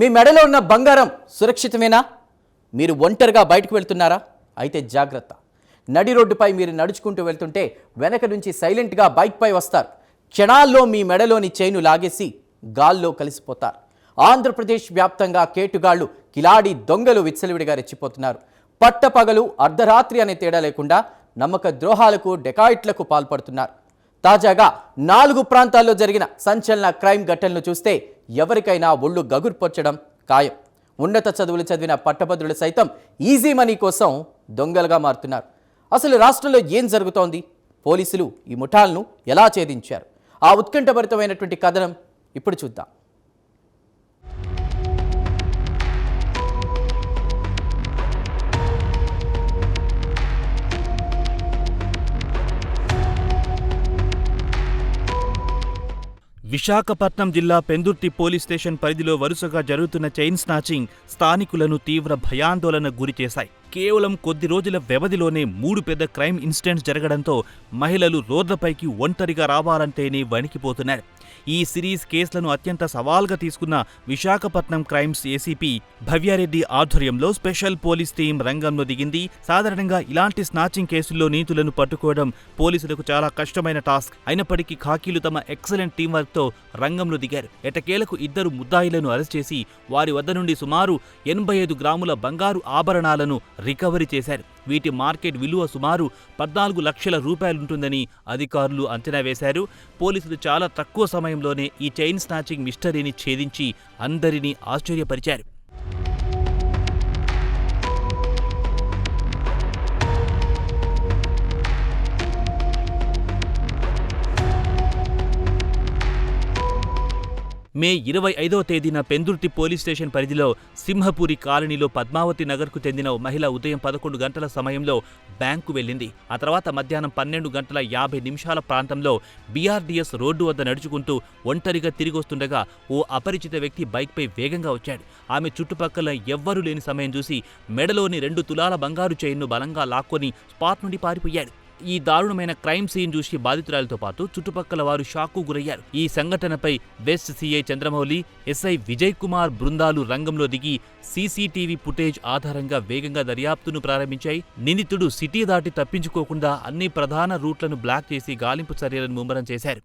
మీ మెడలో ఉన్న బంగారం సురక్షితమేనా? మీరు ఒంటరిగా బయటకు వెళ్తున్నారా? అయితే జాగ్రత్త. నడి రోడ్డుపై మీరు నడుచుకుంటూ వెళ్తుంటే వెనక నుంచి సైలెంట్గా బైక్పై వస్తారు. క్షణాల్లో మీ మెడలోని చైను లాగేసి గాల్లో కలిసిపోతారు. ఆంధ్రప్రదేశ్ వ్యాప్తంగా కేటుగాళ్లు, కిలాడి దొంగలు విచ్చలవిడిగా రెచ్చిపోతున్నారు. పట్టపగలు, అర్ధరాత్రి అనే తేడా లేకుండా నమ్మక ద్రోహాలకు, డెకాయిట్లకు పాల్పడుతున్నారు. తాజాగా 4 ప్రాంతాల్లో జరిగిన సంచలన క్రైమ్ ఘటనలు చూస్తే ఎవరికైనా ఒళ్ళు గగుర్పొచ్చడం ఖాయం. ఉన్నత చదువులు చదివిన పట్టభద్రులు సైతం ఈజీ మనీ కోసం దొంగలుగా మారుతున్నారు. అసలు రాష్ట్రంలో ఏం జరుగుతోంది? పోలీసులు ఈ ముఠాలను ఎలా ఛేదించారు? ఆ ఉత్కంఠభరితమైనటువంటి కథనం ఇప్పుడు చూద్దాం. విశాఖపట్నం జిల్లా పెందుర్తి పోలీస్ స్టేషన్ పరిధిలో వరుసగా జరుగుతున్న చైన్ స్నాచింగ్ స్థానికులను తీవ్ర భయాందోళనకు గురిచేశాయి. కేవలం కొద్ది రోజుల వ్యవధిలోనే 3 పెద్ద క్రైమ్ ఇన్సిడెంట్స్ జరగడంతో మహిళలు రోడ్లపైకి ఒంటరిగా రావాలంటేనే వణికిపోతున్నారు. ఈ సిరీస్ కేసులను అత్యంత సవాల్గా తీసుకున్న విశాఖపట్నం క్రైమ్స్ ఏసీపీ భవ్యారెడ్డి ఆధ్వర్యంలో స్పెషల్ పోలీస్ టీం రంగంలో దిగింది. సాధారణంగా ఇలాంటి స్నాచింగ్ కేసుల్లో నీతులను పట్టుకోవడం పోలీసులకు చాలా కష్టమైన టాస్క్. అయినప్పటికీ ఖాకీలు తమ ఎక్సలెంట్ టీం వర్క్ తో రంగంలో దిగారు. ఎట్టకేలకు 2 ముద్దాయిలను అరెస్ట్ చేసి వారి వద్ద నుండి సుమారు 85 గ్రాముల బంగారు ఆభరణాలను రికవరీ చేశారు. వీటి మార్కెట్ విలువ సుమారు 14 లక్షల రూపాయలుంటుందని అధికారులు అంచనా వేశారు. పోలీసులు చాలా తక్కువ సమయంలోనే ఈ చైన్ స్నాచింగ్ మిస్టరీని ఛేదించి అందరినీ ఆశ్చర్యపరిచారు. మే 25వ తేదీన పెందుర్తి పోలీస్ స్టేషన్ పరిధిలో సింహపురి కాలనీలో పద్మావతి నగర్కు చెందిన మహిళ ఉదయం 11 గంటల సమయంలో బ్యాంకు వెళ్ళింది. ఆ తర్వాత మధ్యాహ్నం 12 గంటల 50 నిమిషాల ప్రాంతంలో బీఆర్డీఎస్ రోడ్డు వద్ద నడుచుకుంటూ ఒంటరిగా తిరిగొస్తుండగా ఓ అపరిచిత వ్యక్తి బైక్పై వేగంగా వచ్చాడు. ఆమె చుట్టుపక్కల ఎవ్వరూ లేని సమయం చూసి మెడలోని 2 తులాల బంగారు చైన్ను బలంగా లాక్కొని స్పాట్ నుండి పారిపోయాడు. ఈ దారుణమైన క్రైమ్ సీన్ చూసి బాధితురాలతో పాటు చుట్టుపక్కల వారు షాక్కు గురయ్యారు. ఈ సంఘటనపై west CI Chandramouli, SI Vijay Kumar బృందాలు రంగంలో దిగి సీసీటీవీ ఫుటేజ్ ఆధారంగా వేగంగా దర్యాప్తును ప్రారంభించాయి. నిందితుడు సిటీ దాటి తప్పించుకోకుండా అన్ని ప్రధాన రూట్లను బ్లాక్ చేసి గాలింపు చర్యలను ముమ్మరం చేశారు.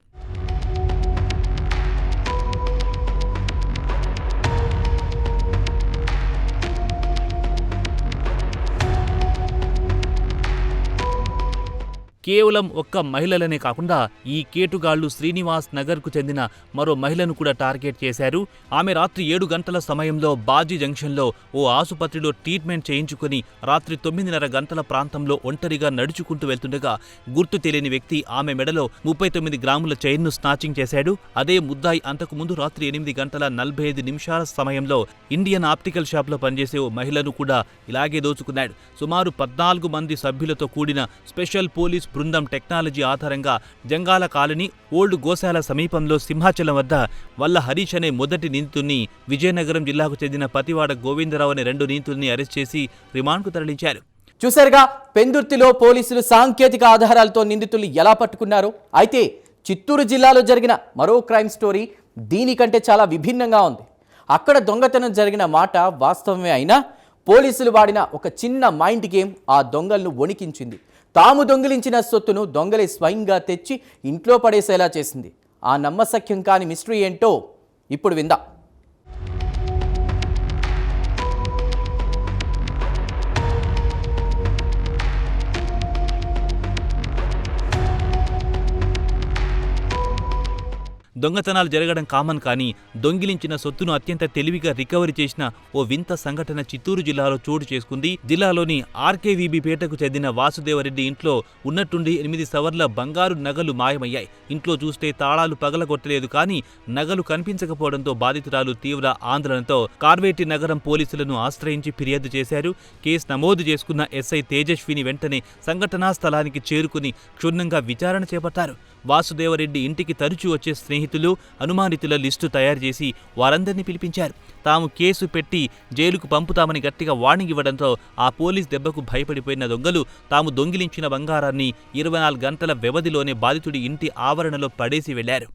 కేవలం ఒక్క మహిళలనే కాకుండా ఈ కేటుగాళ్లు శ్రీనివాస్ నగర్కు చెందిన మరో మహిళను కూడా టార్గెట్ చేశారు. ఆమె రాత్రి 7 గంటల సమయంలో బాజీ జంక్షన్లో ఓ ఆసుపత్రిలో ట్రీట్మెంట్ చేయించుకుని రాత్రి 9:30 గంటల ప్రాంతంలో ఒంటరిగా నడుచుకుంటూ వెళ్తుండగా గుర్తు తెలియని వ్యక్తి ఆమె మెడలో 39 గ్రాముల చైన్ను స్నాచింగ్ చేశాడు. అదే ముద్దాయి అంతకుముందు రాత్రి 8 గంటల 45 నిమిషాల సమయంలో ఇండియన్ ఆప్టికల్ షాప్లో పనిచేసే ఓ మహిళను కూడా ఇలాగే దోచుకున్నాడు. సుమారు 14 మంది సభ్యులతో కూడిన స్పెషల్ పోలీస్ బృందం టెక్నాలజీ ఆధారంగా జంగాల కాలనీ, ఓల్డ్ గోశాల సమీపంలో సింహాచలం వద్ద వల్ల హరీష్ అనే మొదటి నిందితుడిని, విజయనగరం జిల్లాకు చెందిన పతివాడ గోవిందరావు అనే 2 నిందితుల్ని అరెస్ట్ చేసి రిమాండ్కు తరలించారు. చూశారుగా, పెందుర్తిలో పోలీసులు సాంకేతిక ఆధారాలతో నిందితులు ఎలా పట్టుకున్నారు. అయితే చిత్తూరు జిల్లాలో జరిగిన మరో క్రైమ్ స్టోరీ దీనికంటే చాలా విభిన్నంగా ఉంది. అక్కడ దొంగతనం జరిగిన మాట వాస్తవమే అయినా పోలీసులు వాడిన ఒక చిన్న మైండ్ గేమ్ ఆ దొంగలను వణికించింది. తాము దొంగిలించిన సొత్తును దొంగలే స్వయంగా తెచ్చి ఇంట్లో పడేసేలా చేసింది. ఆ నమ్మశక్యం కాని మిస్టరీ ఏంటో ఇప్పుడు విందాం. దొంగతనాలు జరగడం కామన్, కానీ దొంగిలించిన సొత్తును అత్యంత తెలివిగా రికవరీ చేసిన ఓ వింత సంఘటన చిత్తూరు జిల్లాలో చోటు చేసుకుంది. జిల్లాలోని ఆర్కేవీబీ పేటకు చెందిన వాసుదేవరెడ్డి ఇంట్లో ఉన్నట్టుండి 8 సవర్ల బంగారు నగలు మాయమయ్యాయి. ఇంట్లో చూస్తే తాళాలు పగలగొట్టలేదు, కానీ నగలు కనిపించకపోవడంతో బాధితురాలు తీవ్ర ఆందోళనతో కార్వేటి నగరం పోలీసులను ఆశ్రయించి ఫిర్యాదు చేశారు. కేసు నమోదు చేసుకున్న ఎస్ఐ తేజస్విని వెంటనే సంఘటనా స్థలానికి చేరుకుని క్షుణ్ణంగా విచారణ చేపట్టారు. వాసుదేవరెడ్డి ఇంటికి తరచూ వచ్చే స్నేహితులు, అనుమానితుల లిస్టు తయారు చేసి వారందరినీ పిలిపించారు. తాము కేసు పెట్టి జైలుకు పంపుతామని గట్టిగా వార్నింగ్ ఇవ్వడంతో ఆ పోలీస్ దెబ్బకు భయపడిపోయిన దొంగలు తాము దొంగిలించిన బంగారాన్ని 24 గంటల వ్యవధిలోనే బాధితుడి ఇంటి ఆవరణలో పడేసి వెళ్లారు.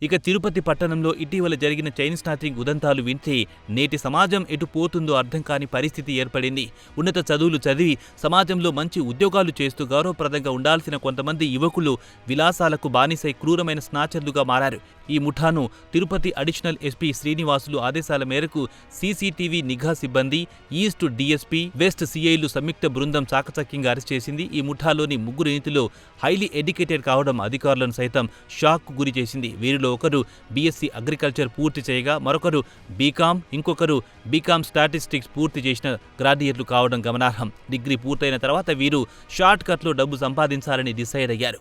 ఇక తిరుపతి పట్టణంలో ఇటీవల జరిగిన చైన్ స్నాచింగ్ ఉదంతాలు వింటే నేటి సమాజం ఎటు పోతుందో అర్థం కాని పరిస్థితి ఏర్పడింది. ఉన్నత చదువులు చదివి సమాజంలో మంచి ఉద్యోగాలు చేస్తూ గౌరవప్రదంగా ఉండాల్సిన కొంతమంది యువకులు విలాసాలకు బానిసై క్రూరమైన స్నాచర్లుగా మారారు. ఈ ముఠాను తిరుపతి అడిషనల్ ఎస్పీ శ్రీనివాసులు ఆదేశాల మేరకు సీసీటీవీ నిఘా సిబ్బంది, ఈస్ట్ డీఎస్పీ, వెస్ట్ సీఐలు సంయుక్త బృందం చాకచక్యంగా అరెస్ట్ చేసింది. ఈ ముఠాలోని ముగ్గురు నిందితులు హైలీ ఎడ్యుకేటెడ్ కావడం అధికారులను సైతం షాక్ కు గురి చేసింది. వీరిలో ఒకరు బీఎస్సీ అగ్రికల్చర్ పూర్తి చేయగా మరొకరు బీకామ్, ఇంకొకరు బీకామ్ స్టాటిస్టిక్స్ పూర్తి చేసిన గ్రాడ్యుయేట్లు కావడం గమనార్హం. డిగ్రీ పూర్తయిన తర్వాత వీరు షార్ట్ కట్లో డబ్బు సంపాదించాలని డిసైడ్ అయ్యారు.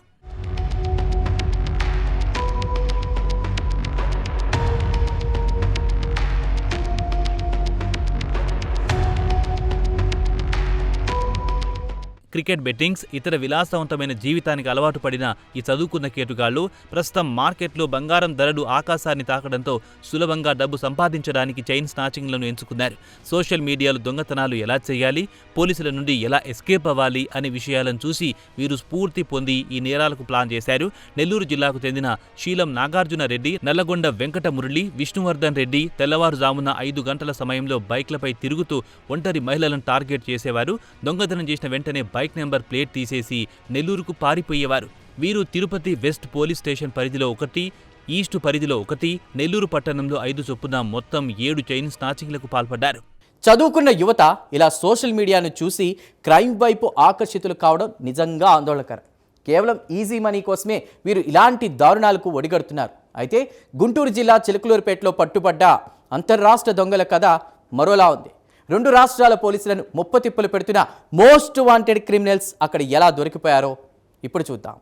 క్రికెట్ బెట్టింగ్స్, ఇతర విలాసవంతమైన జీవితానికి అలవాటు పడిన ఈ చదువుకున్న కేటుగాళ్లు ప్రస్తుతం మార్కెట్లో బంగారం ధరలు ఆకాశాన్ని తాకడంతో సులభంగా డబ్బు సంపాదించడానికి చైన్ స్నాచింగ్లను ఎంచుకున్నారు. సోషల్ మీడియాలో దొంగతనాలు ఎలా చేయాలి, పోలీసుల నుండి ఎలా ఎస్కేప్ అవ్వాలి అనే విషయాలను చూసి వీరు స్ఫూర్తి పొంది ఈ నేరాలకు ప్లాన్ చేశారు. నెల్లూరు జిల్లాకు చెందిన శీలం నాగార్జున రెడ్డి, నల్లగొండ వెంకట మురళి, విష్ణువర్ధన్ రెడ్డి తెల్లవారుజామున 5 గంటల సమయంలో బైక్లపై తిరుగుతూ ఒంటరి మహిళలను టార్గెట్ చేసేవారు. దొంగతనం చేసిన వెంటనే బైక్ నెంబర్ ప్లేట్ తీసేసి నెల్లూరుకు పారిపోయేవారు. వీరు తిరుపతి వెస్ట్ పోలీస్ స్టేషన్ పరిధిలో 1, ఈస్ట్ పరిధిలో 1, నెల్లూరు పట్టణంలో 5 చొప్పున మొత్తం 7 చైన్ స్నాచింగ్లకు పాల్పడ్డారు. చదువుకున్న యువత ఇలా సోషల్ మీడియాను చూసి క్రైమ్ వైపు ఆకర్షితులు కావడం నిజంగా ఆందోళనకరం. కేవలం ఈజీ మనీ కోసమే వీరు ఇలాంటి దారుణాలకు ఒడిగడుతున్నారు. అయితే గుంటూరు జిల్లా చిలకలూరుపేటలో పట్టుబడ్డ అంతర్రాష్ట్ర దొంగల కథ మరోలా ఉంది. 2 రాష్ట్రాల పోలీసులను ముప్పతిప్పలు పెడుతున్న మోస్ట్ వాంటెడ్ క్రిమినల్స్ అక్కడ ఎలా దొరికిపోయారో ఇప్పుడు చూద్దాం.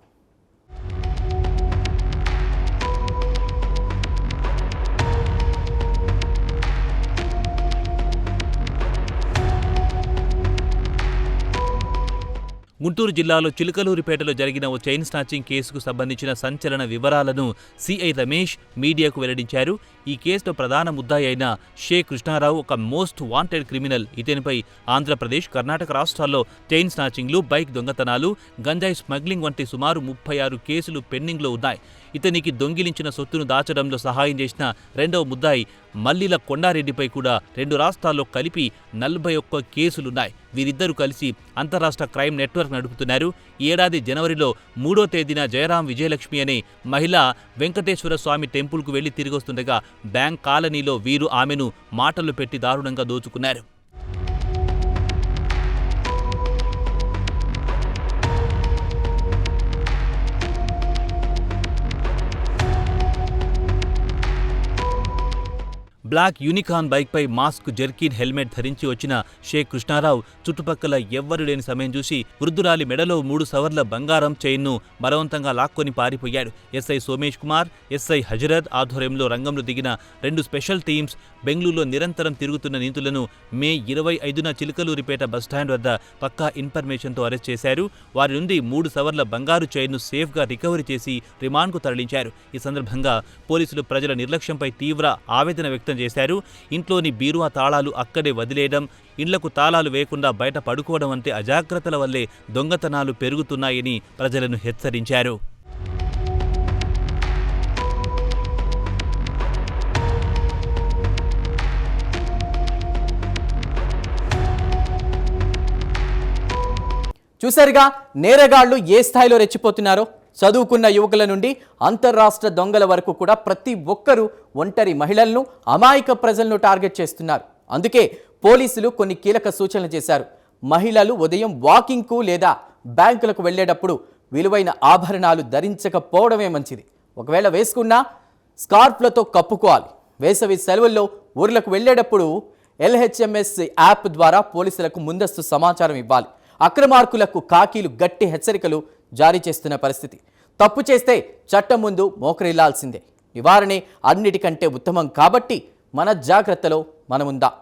గుంటూరు జిల్లాలో చిలకలూరిపేటలో జరిగిన ఓ చైన్ స్నాచింగ్ కేసుకు సంబంధించిన సంచలన వివరాలను సిఐ రమేష్ మీడియాకు వెల్లడించారు. ఈ కేసులో ప్రధాన ముద్దాయి అయిన షేక్ కృష్ణారావు ఒక మోస్ట్ వాంటెడ్ క్రిమినల్. ఇతనిపై ఆంధ్రప్రదేశ్, కర్ణాటక రాష్ట్రాల్లో చైన్ స్నాచింగ్లు, బైక్ దొంగతనాలు, గంజాయి స్మగ్లింగ్ వంటి సుమారు 36 కేసులు పెండింగ్లో ఉన్నాయి. ఇతనికి దొంగిలించిన సొత్తును దాచడంలో సహాయం చేసిన రెండవ ముద్దాయి మల్లిల కొండారెడ్డిపై కూడా 2 రాష్ట్రాల్లో కలిపి 41 కేసులున్నాయి. వీరిద్దరూ కలిసి అంతరాష్ట్ర క్రైమ్ నెట్వర్క్ నడుపుతున్నారు. ఈ ఏడాది జనవరిలో 3వ తేదీన జయరాం విజయలక్ష్మి అనే మహిళ వెంకటేశ్వర స్వామి టెంపుల్కు వెళ్లి తిరిగొస్తుండగా బ్యాంక్ కాలనీలో వీరు ఆమెను మాటలు పెట్టి దారుణంగా దోచుకున్నారు. బ్లాక్ యూనికాన్ బైక్పై మాస్క్, జర్కిన్, హెల్మెట్ ధరించి వచ్చిన షేక్ కృష్ణారావు చుట్టుపక్కల ఎవ్వరూ లేని సమయం చూసి వృద్ధురాలి మెడలో 3 సవర్ల బంగారం చైన్ను బలవంతంగా లాక్కొని పారిపోయాడు. ఎస్ఐ సోమేష్ కుమార్, ఎస్ఐ హజరత్ ఆధ్వర్యంలో రంగంలో దిగిన 2 స్పెషల్ టీమ్స్ బెంగళూరులో నిరంతరం తిరుగుతున్న నిందితులను మే 25న చిలకలూరిపేట బస్టాండ్ వద్ద పక్కా ఇన్ఫర్మేషన్తో అరెస్ట్ చేశారు. వారి నుండి 3 సవర్ల బంగారు చైన్ను సేఫ్గా రికవరీ చేసి రిమాండ్కు తరలించారు. ఈ సందర్భంగా పోలీసులు ప్రజల నిర్లక్ష్యంపై తీవ్ర ఆవేదన వ్యక్తం చేశారు. ఇంట్లోని బీరువా తాళాలు అక్కడే వదిలేయడం, ఇండ్లకు తాళాలు వేయకుండా బయట పడుకోవడం వంటి అజాగ్రత్తల వల్లే దొంగతనాలు పెరుగుతున్నాయని ప్రజలను హెచ్చరించారు. చూసారుగా నేరగాళ్లు ఏ స్థాయిలో రెచ్చిపోతున్నారో. చదువుకున్న యువకుల నుండి అంతర్రాష్ట్ర దొంగల వరకు కూడా ప్రతి ఒక్కరూ ఒంటరి మహిళలను, అమాయక ప్రజలను టార్గెట్ చేస్తున్నారు. అందుకే పోలీసులు కొన్ని కీలక సూచనలు చేశారు. మహిళలు ఉదయం వాకింగ్కు లేదా బ్యాంకులకు వెళ్లేటప్పుడు విలువైన ఆభరణాలు ధరించకపోవడమే మంచిది. ఒకవేళ వేసుకున్నా స్కార్ఫ్లతో కప్పుకోవాలి. వేసవి సెలవుల్లో ఊర్లకు వెళ్లేటప్పుడు LHMS యాప్ ద్వారా పోలీసులకు ముందస్తు సమాచారం ఇవ్వాలి. అక్రమార్కులకు కాకీలు గట్టి హెచ్చరికలు జారీ చేస్తున్న పరిస్థితి. తప్పు చేస్తే చట్టం ముందు మోకరిల్లాల్సిందే. నివారణే అన్నిటికంటే ఉత్తమం కాబట్టి మన జాగ్రత్తలో మనముందాం.